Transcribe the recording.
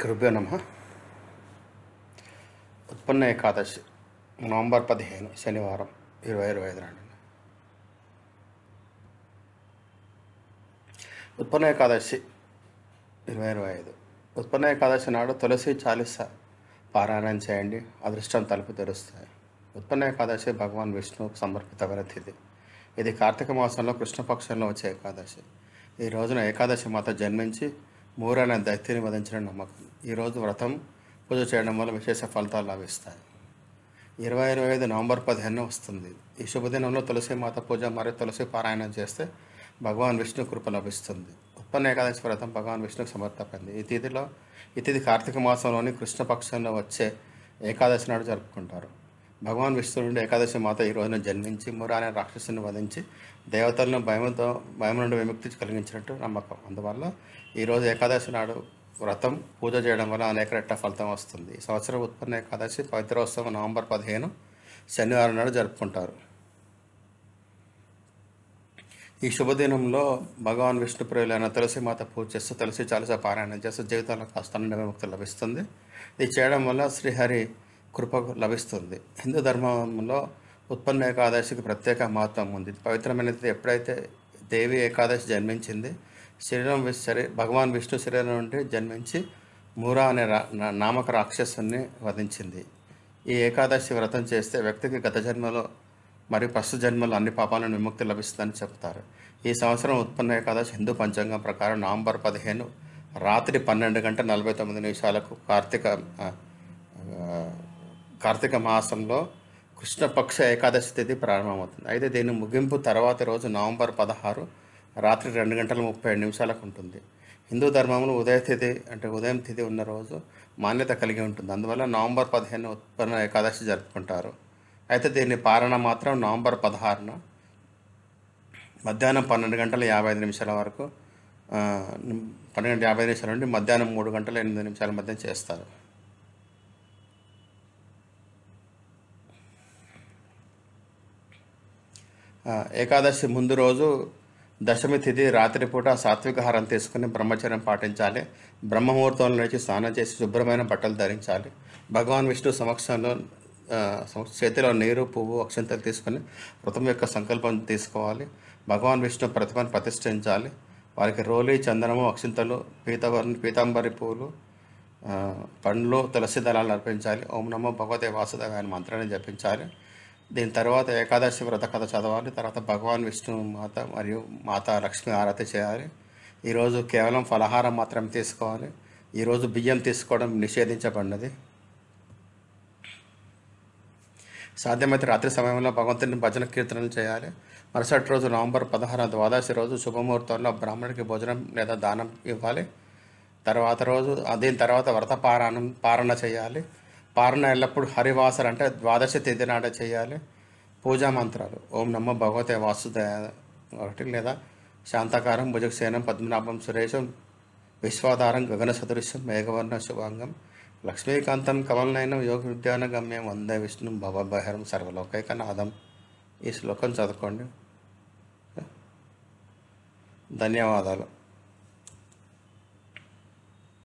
గురుభ్యో నమః. ఉత్పన్న ఏకాదశి నవంబర్ 15 శనివారం 2025 నాడు. ఉత్పన్న ఏకాదశి 2025 ఉత్పన్న ఏకాదశి నాడు తులసి చాలీస పారాయణం చేయండి, అదృష్టం తలుపు తెరుస్తాయి. ఉత్పన్న ఏకాదశి భగవాన్ విష్ణువుకు సమర్పితమైన తిథి. ఇది కార్తీక మాసంలో కృష్ణపక్షంలో వచ్చే ఏకాదశి. ఈ రోజున ఏకాదశి మాత జన్మించి మూరైన దైత్యుని వధించిన నమ్మకం. ఈరోజు వ్రతం పూజ చేయడం వల్ల విశేష ఫలితాలు లభిస్తాయి. 2025 నవంబర్ 15 వస్తుంది. ఈ శుభదినంలో తులసి మాత పూజ మరియు తులసి పారాయణం చేస్తే భగవాన్ విష్ణు కృప లభిస్తుంది. ఉత్పన్న ఏకాదశి వ్రతం భగవాన్ విష్ణుకు సమర్పించింది. ఈ తిథి కార్తీక మాసంలోని కృష్ణపక్షంలో వచ్చే ఏకాదశి నాడు జరుపుకుంటారు. భగవాన్ విష్ణువు నుండి ఏకాదశి మాత ఈ రోజున జన్మించి మూరా అనే రాక్షసుని వధించి దేవతలను భయం నుండి విముక్తి కలిగించినట్టు నమ్మకం. అందువల్ల ఈరోజు ఏకాదశి నాడు వ్రతం పూజ చేయడం వల్ల అనేక రెట్ల ఫలితం వస్తుంది. ఈ సంవత్సరం ఉత్పన్న ఏకాదశి పవిత్రోత్సవం నవంబర్ 15 శనివారం నాడు జరుపుకుంటారు. ఈ శుభదినంలో భగవాన్ విష్ణు ప్రియులైన తులసి మాత పూజ చేస్తూ తులసి చాలీస పారాయణం చేస్తూ జీవితంలో కాస్త నుండి విముక్తి లభిస్తుంది. ఇది చేయడం వల్ల శ్రీహరి కృప లభిస్తుంది. హిందూ ధర్మంలో ఉత్పన్న ఏకాదశికి ప్రత్యేక మహత్వం ఉంది. పవిత్రమైనది ఎప్పుడైతే దేవి ఏకాదశి జన్మించింది, భగవాన్ విష్ణు శరీరం నుండి జన్మించి మూరా అనే నామక రాక్షసుని వధించింది. ఈ ఏకాదశి వ్రతం చేస్తే వ్యక్తికి గత జన్మలో మరియు ప్రస్తుత జన్మలో అన్ని పాపాల నుండి విముక్తి లభిస్తుందని చెప్తారు. ఈ సంవత్సరం ఉత్పన్న ఏకాదశి హిందూ పంచాంగం ప్రకారం నవంబర్ 15 రాత్రి 12:49 కార్తీక మాసంలో కృష్ణపక్ష ఏకాదశి తిథి ప్రారంభమవుతుంది. అయితే దీని ముగింపు తర్వాతి రోజు నవంబర్ 16 రాత్రి 2:37 ఉంటుంది. హిందూ ధర్మంలో ఉదయం తిథి ఉన్న రోజు మాన్యత కలిగి ఉంటుంది. అందువల్ల నవంబర్ 15 ఉత్పన్న ఏకాదశి జరుపుకుంటారు. అయితే దీని పారణ మాత్రం నవంబర్ 16 మధ్యాహ్నం 12:55 వరకు 12:55 నుండి మధ్యాహ్నం 3:08 మధ్య చేస్తారు. ఏకాదశి ముందు రోజు దశమి తిథి రాత్రిపూట సాత్వికాహారం తీసుకుని బ్రహ్మచర్యం పాటించాలి. బ్రహ్మముహూర్తంలో లేచి స్నానం చేసి శుభ్రమైన బట్టలు ధరించాలి. భగవాన్ విష్ణు సమక్షంలో చేతిలో నీరు, పువ్వు, అక్షంతలు తీసుకొని వ్రతం యొక్క సంకల్పం తీసుకోవాలి. భగవాన్ విష్ణు ప్రతిమను ప్రతిష్ఠించాలి. వారికి రోలి, చందనము, అక్షింతలు, పీతాంబరి పువ్వులు, పండ్లు, తులసి దళాలు అర్పించాలి. ఓం నమో భగవతే వాసుదేవాయ అనే మంత్రాన్ని జపించాలి. దీని తర్వాత ఏకాదశి వ్రత కథ చదవాలి. తర్వాత భగవాన్ విష్ణు మాత మరియు మాతా లక్ష్మి ఆరతి చేయాలి. ఈరోజు కేవలం ఫలహారం మాత్రం తీసుకోవాలి. ఈరోజు బియ్యం తీసుకోవడం నిషేధించబడినది. సాధ్యమైతే రాత్రి సమయంలో భగవంతుని భజన కీర్తనలు చేయాలి. మరుసటి రోజు నవంబర్ 16 ద్వాదశి రోజు శుభముహూర్తంలో బ్రాహ్మణుడికి భోజనం లేదా దానం ఇవ్వాలి. దీని తర్వాత వ్రత పారణ చేయాలి. పారణ ఎల్లప్పుడూ హరివాసర్ అంటే ద్వాదశి తిథి నాడే చేయాలి. పూజా మంత్రాలు ఓం నమో భగవతే వాసుదేవాయ ఒకటి, లేదా శాంతాకారం భుజగసేనం పద్మనాభం సురేశం విశ్వాధారం గగన సదృశ్యం మేఘవర్ణ శుభాంగం లక్ష్మీకాంతం కమలనయనం యోగ విద్యాన గమ్యం వందే విష్ణు భవభైరం సర్వలోకైకనాథం. ఈ శ్లోకం చదువుకోండి. ధన్యవాదాలు.